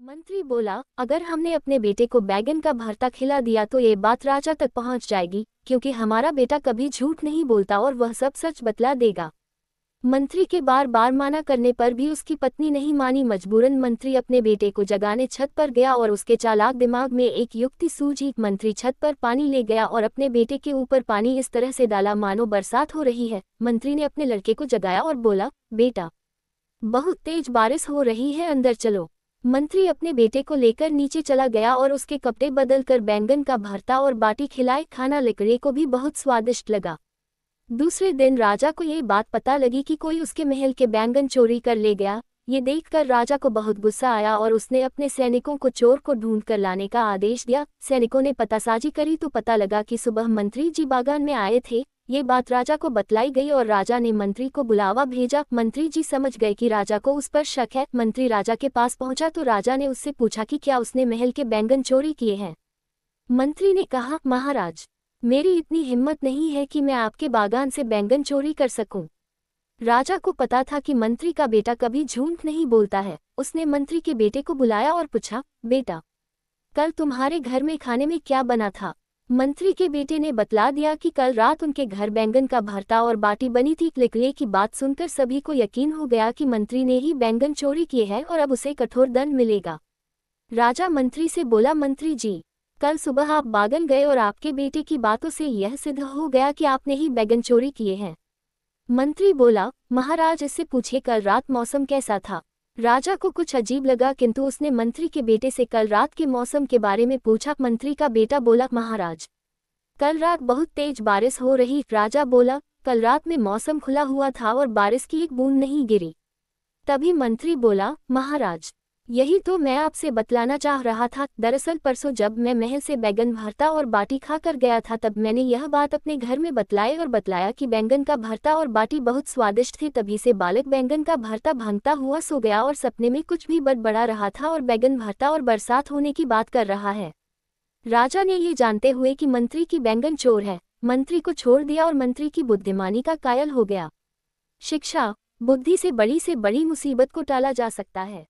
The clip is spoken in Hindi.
मंत्री बोला, अगर हमने अपने बेटे को बैगन का भरता खिला दिया तो ये बात राजा तक पहुंच जाएगी, क्योंकि हमारा बेटा कभी झूठ नहीं बोलता और वह सब सच बतला देगा। मंत्री के बार बार माना करने पर भी उसकी पत्नी नहीं मानी। मजबूरन मंत्री अपने बेटे को जगाने छत पर गया और उसके चालाक दिमाग में एक युक्ति सूझी। मंत्री छत पर पानी ले गया और अपने बेटे के ऊपर पानी इस तरह से डाला मानो बरसात हो रही है। मंत्री ने अपने लड़के को जगाया और बोला, बेटा, बहुत तेज बारिश हो रही है, अंदर चलो। मंत्री अपने बेटे को लेकर नीचे चला गया और उसके कपड़े बदलकर बैंगन का भरता और बाटी खिलाए। खाना लड़के को भी बहुत स्वादिष्ट लगा। दूसरे दिन राजा को ये बात पता लगी कि कोई उसके महल के बैंगन चोरी कर ले गया। ये देखकर राजा को बहुत गुस्सा आया और उसने अपने सैनिकों को चोर को ढूंढ कर लाने का आदेश दिया। सैनिकों ने पतासाजी करी तो पता लगा कि सुबह मंत्री जी बागान में आए थे। ये बात राजा को बतलाई गई और राजा ने मंत्री को बुलावा भेजा। मंत्री जी समझ गए कि राजा को उस पर शक है। मंत्री राजा के पास पहुंचा तो राजा ने उससे पूछा कि क्या उसने महल के बैंगन चोरी किए हैं। मंत्री ने कहा, महाराज, मेरी इतनी हिम्मत नहीं है कि मैं आपके बागान से बैंगन चोरी कर सकूं। राजा को पता था कि मंत्री का बेटा कभी झूठ नहीं बोलता है। उसने मंत्री के बेटे को बुलाया और पूछा, बेटा, कल तुम्हारे घर में खाने में क्या बना था। मंत्री के बेटे ने बतला दिया कि कल रात उनके घर बैंगन का भरता और बाटी बनी थी। लड़के की बात सुनकर सभी को यकीन हो गया कि मंत्री ने ही बैंगन चोरी किए हैं और अब उसे कठोर दंड मिलेगा। राजा मंत्री से बोला, मंत्री जी, कल सुबह आप बागान गए और आपके बेटे की बातों से यह सिद्ध हो गया कि आपने ही बैंगन चोरी किए हैं। मंत्री बोला, महाराज, इससे पूछिए कल रात मौसम कैसा था। राजा को कुछ अजीब लगा, किंतु उसने मंत्री के बेटे से कल रात के मौसम के बारे में पूछा। मंत्री का बेटा बोला, महाराज, कल रात बहुत तेज बारिश हो रही। राजा बोला, कल रात में मौसम खुला हुआ था और बारिश की एक बूंद नहीं गिरी। तभी मंत्री बोला, महाराज, यही तो मैं आपसे बतलाना चाह रहा था। दरअसल परसों जब मैं महल से बैंगन भरता और बाटी खाकर गया था तब मैंने यह बात अपने घर में बतलाई और बतलाया कि बैंगन का भरता और बाटी बहुत स्वादिष्ट थी। तभी से बालक बैंगन का भरता भांगता हुआ सो गया और सपने में कुछ भी बड़बड़ा रहा था और बैंगन भरता और बरसात होने की बात कर रहा है। राजा ने ये जानते हुए कि मंत्री की बैंगन चोर है, मंत्री को छोड़ दिया और मंत्री की बुद्धिमानी का कायल हो गया। शिक्षा, बुद्धि से बड़ी मुसीबत को टाला जा सकता है।